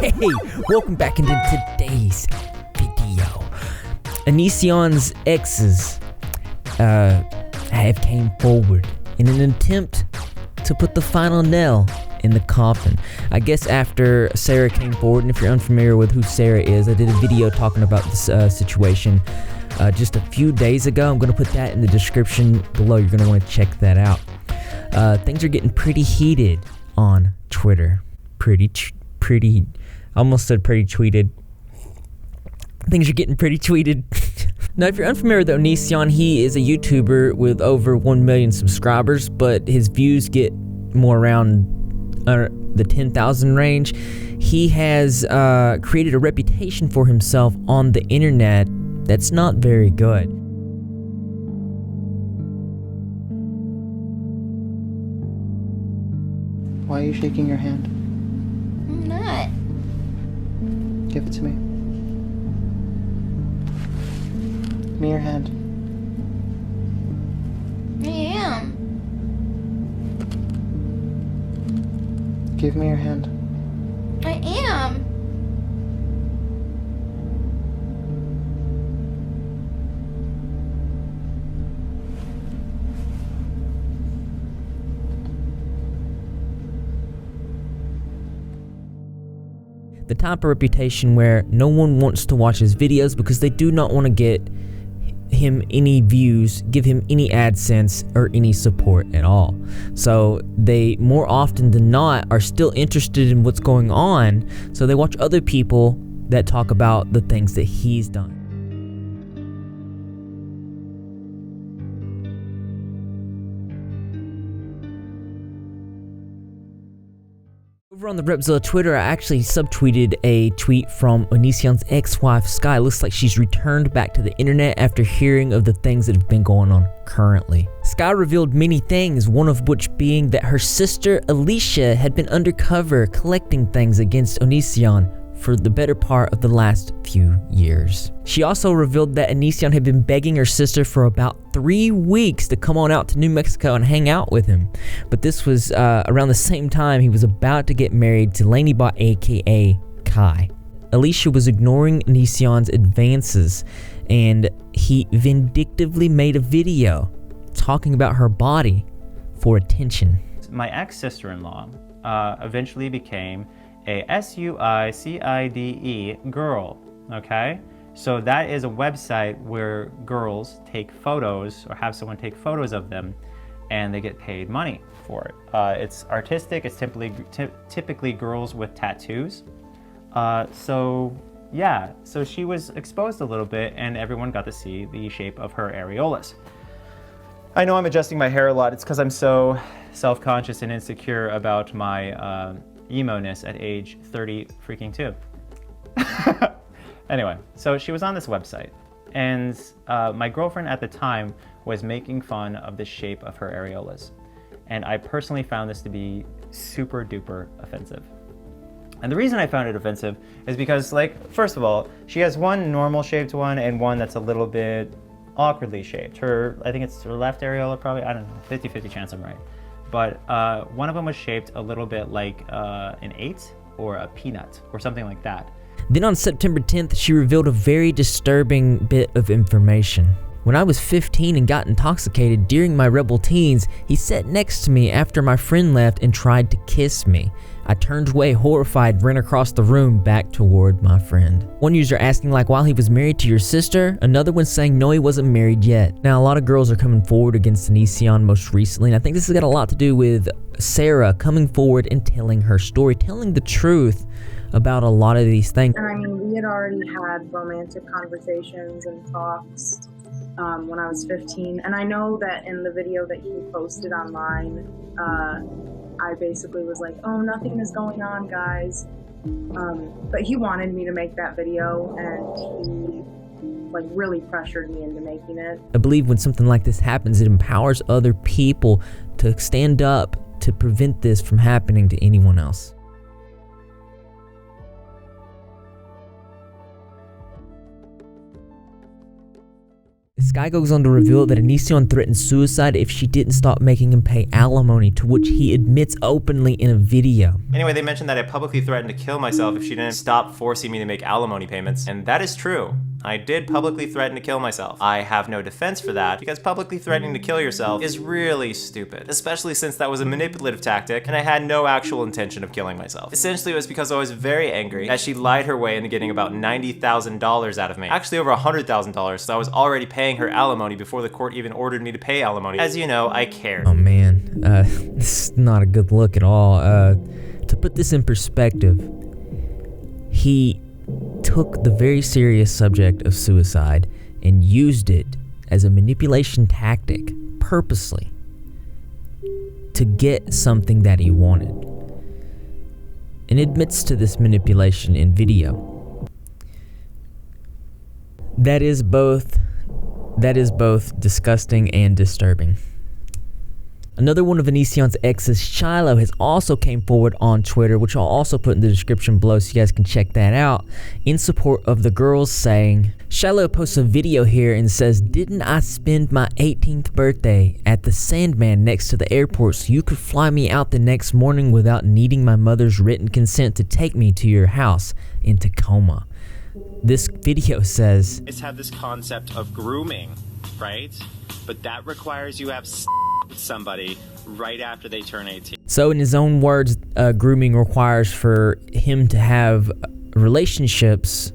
Hey, welcome back into today's video. Onision's exes have came forward in an attempt to put the final nail in the coffin. I guess after Sarah came forward, and if you're unfamiliar with who Sarah is, I did a video talking about this situation just a few days ago. I'm going to put that in the description below. You're going to want to check that out. Things are getting pretty heated on Twitter. Pretty, I almost said pretty tweeted. Things are getting pretty tweeted. Now, if you're unfamiliar with Onision, he is a YouTuber with over 1 million subscribers, but his views get more around the 10,000 range. He has created a reputation for himself on the internet that's not very good. Why are you shaking your hand? I'm not. Give it to me. Give me your hand. I am. Give me your hand. I am. The type of reputation where no one wants to watch his videos because they do not want to get him any views, give him any AdSense, or any support at all. So they, more often than not, are still interested in what's going on, so they watch other people that talk about the things that he's done. Over on the Repzilla Twitter, I actually subtweeted a tweet from Onision's ex-wife, Sky. Looks like she's returned back to the internet after hearing of the things that have been going on currently. Sky revealed many things, one of which being that her sister, Alicia, had been undercover collecting things against Onision for the better part of the last few years. She also revealed that Onision had been begging her sister for about 3 weeks to come on out to New Mexico and hang out with him. But this was around the same time he was about to get married to Lanybot, aka Kai. Alicia was ignoring Onision's advances, and he vindictively made a video talking about her body for attention. My ex-sister-in-law eventually became a SUICIDE girl, okay? So that is a website where girls take photos or have someone take photos of them and they get paid money for it. It's artistic, it's typically girls with tattoos. So yeah, so she was exposed a little bit and everyone got to see the shape of her areolas. I know I'm adjusting my hair a lot, it's because I'm so self-conscious and insecure about my emo-ness at age 30 freaking 2. Anyway, so she was on this website, and my girlfriend at the time was making fun of the shape of her areolas. And I personally found this to be super duper offensive. And the reason I found it offensive is because, like, first of all, she has one normal shaped one and one that's a little bit awkwardly shaped. I think it's her left areola probably, I don't know, 50-50 chance I'm right. But one of them was shaped a little bit like an 8 or a peanut or something like that. Then on September 10th, she revealed a very disturbing bit of information. When I was 15 and got intoxicated during my rebel teens, he sat next to me after my friend left and tried to kiss me. I turned away horrified, ran across the room back toward my friend. One user asking like, while he was married to your sister? Another one saying no, he wasn't married yet. Now a lot of girls are coming forward against Onision most recently, and I think this has got a lot to do with Sarah coming forward and telling her story, telling the truth about a lot of these things. And I mean, we had already had romantic conversations and talks when I was 15. And I know that in the video that he posted online, I basically was like, oh, nothing is going on, guys. But he wanted me to make that video, and he like really pressured me into making it. I believe when something like this happens, it empowers other people to stand up to prevent this from happening to anyone else. Sky goes on to reveal that Onision threatened suicide if she didn't stop making him pay alimony, to which he admits openly in a video. Anyway, they mentioned that I publicly threatened to kill myself if she didn't stop forcing me to make alimony payments, and that is true. I did publicly threaten to kill myself. I have no defense for that because publicly threatening to kill yourself is really stupid, especially since that was a manipulative tactic and I had no actual intention of killing myself. Essentially, it was because I was very angry that she lied her way into getting about $90,000 out of me. Actually over $100,000, so I was already paying her alimony before the court even ordered me to pay alimony. As you know, I care. Oh man, this is not a good look at all. To put this in perspective, he took the very serious subject of suicide and used it as a manipulation tactic purposely to get something that he wanted, and admits to this manipulation in video. That is both disgusting and disturbing. Another one of Onision's exes, Shiloh, has also came forward on Twitter, which I'll also put in the description below so you guys can check that out, in support of the girls, saying, Shiloh posts a video here and says, "Didn't I spend my 18th birthday at the Sandman next to the airport so you could fly me out the next morning without needing my mother's written consent to take me to your house in Tacoma?" This video says, It's have this concept of grooming, right? But that requires you have with somebody right after they turn 18. So in his own words, grooming requires for him to have relationships,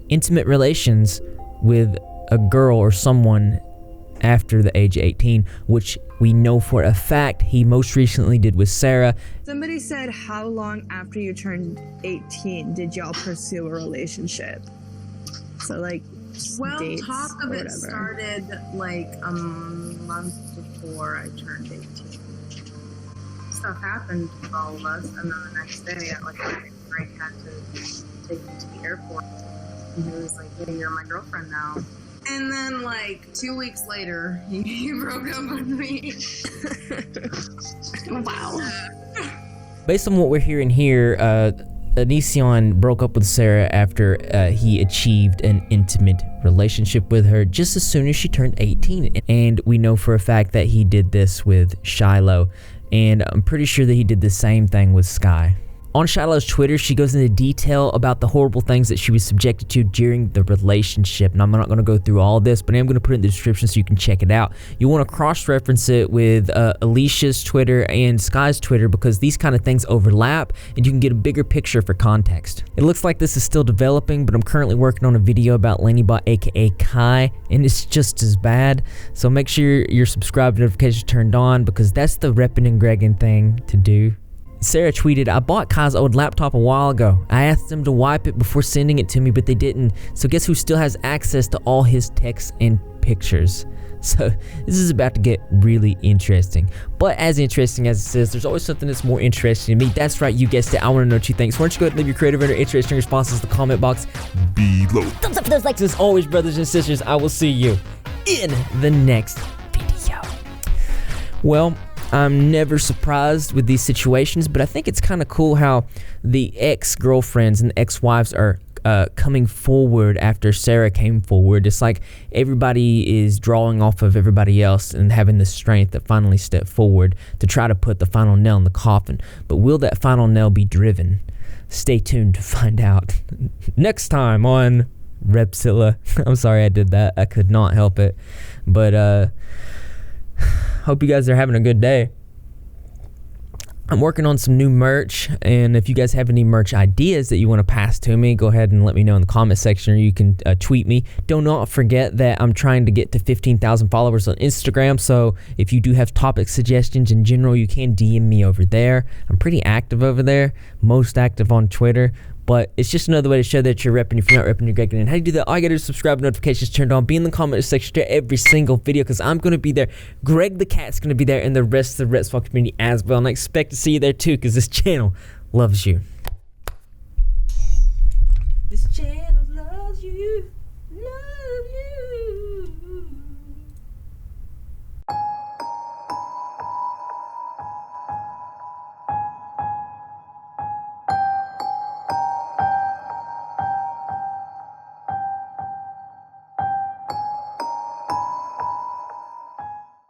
intimate relations with a girl or someone after the age of 18, which we know for a fact he most recently did with Sarah. Somebody said, how long after you turned 18 did y'all pursue a relationship? So like, Well, dates talk of or it whatever. started like a month before I turned 18. Stuff happened with all of us, and then the next day, Frank had to take me to the airport, and he was like, "Hey, you're my girlfriend now." And then, like 2 weeks later, he broke up with me. Wow. Based on what we're hearing here, Onision broke up with Sarah after he achieved an intimate relationship with her just as soon as she turned 18. And we know for a fact that he did this with Shiloh. And I'm pretty sure that he did the same thing with Sky. On Shiloh's Twitter, she goes into detail about the horrible things that she was subjected to during the relationship. And I'm not going to go through all this, but I am going to put it in the description so you can check it out. You want to cross-reference it with Alicia's Twitter and Sky's Twitter because these kind of things overlap and you can get a bigger picture for context. It looks like this is still developing, but I'm currently working on a video about Lannybot aka Kai, and it's just as bad. So make sure your subscribe notifications turned on because that's the repping and gregging thing to do. Sarah tweeted, "I bought Kai's old laptop a while ago. I asked them to wipe it before sending it to me, but they didn't. So guess who still has access to all his texts and pictures?" So this is about to get really interesting. But as interesting as it says, there's always something that's more interesting to me. That's right, you guessed it. I want to know what you think. So why don't you go ahead and leave your creative and interesting responses in the comment box below. Thumbs up for those likes. As always, brothers and sisters, I will see you in the next video. Well, I'm never surprised with these situations, but I think it's kind of cool how the ex-girlfriends and ex-wives are coming forward after Sarah came forward. It's like everybody is drawing off of everybody else and having the strength to finally step forward to try to put the final nail in the coffin. But will that final nail be driven? Stay tuned to find out. Next time on Repzilla. I'm sorry I did that. I could not help it. But hope you guys are having a good day. I'm working on some new merch, and if you guys have any merch ideas that you want to pass to me, go ahead and let me know in the comment section, or you can tweet me. Do not forget that I'm trying to get to 15,000 followers on Instagram, so if you do have topic suggestions in general, you can DM me over there. I'm pretty active over there, most active on Twitter, but it's just another way to show that you're repping. If you're not repping, you're gegging in. How do you do that? All you gotta do is subscribe, notifications turned on, be in the comment section to every single video, because I'm gonna be there. Greg the Cat's gonna be there, and the rest of the Repzilla community as well. And I expect to see you there too, because this channel loves you.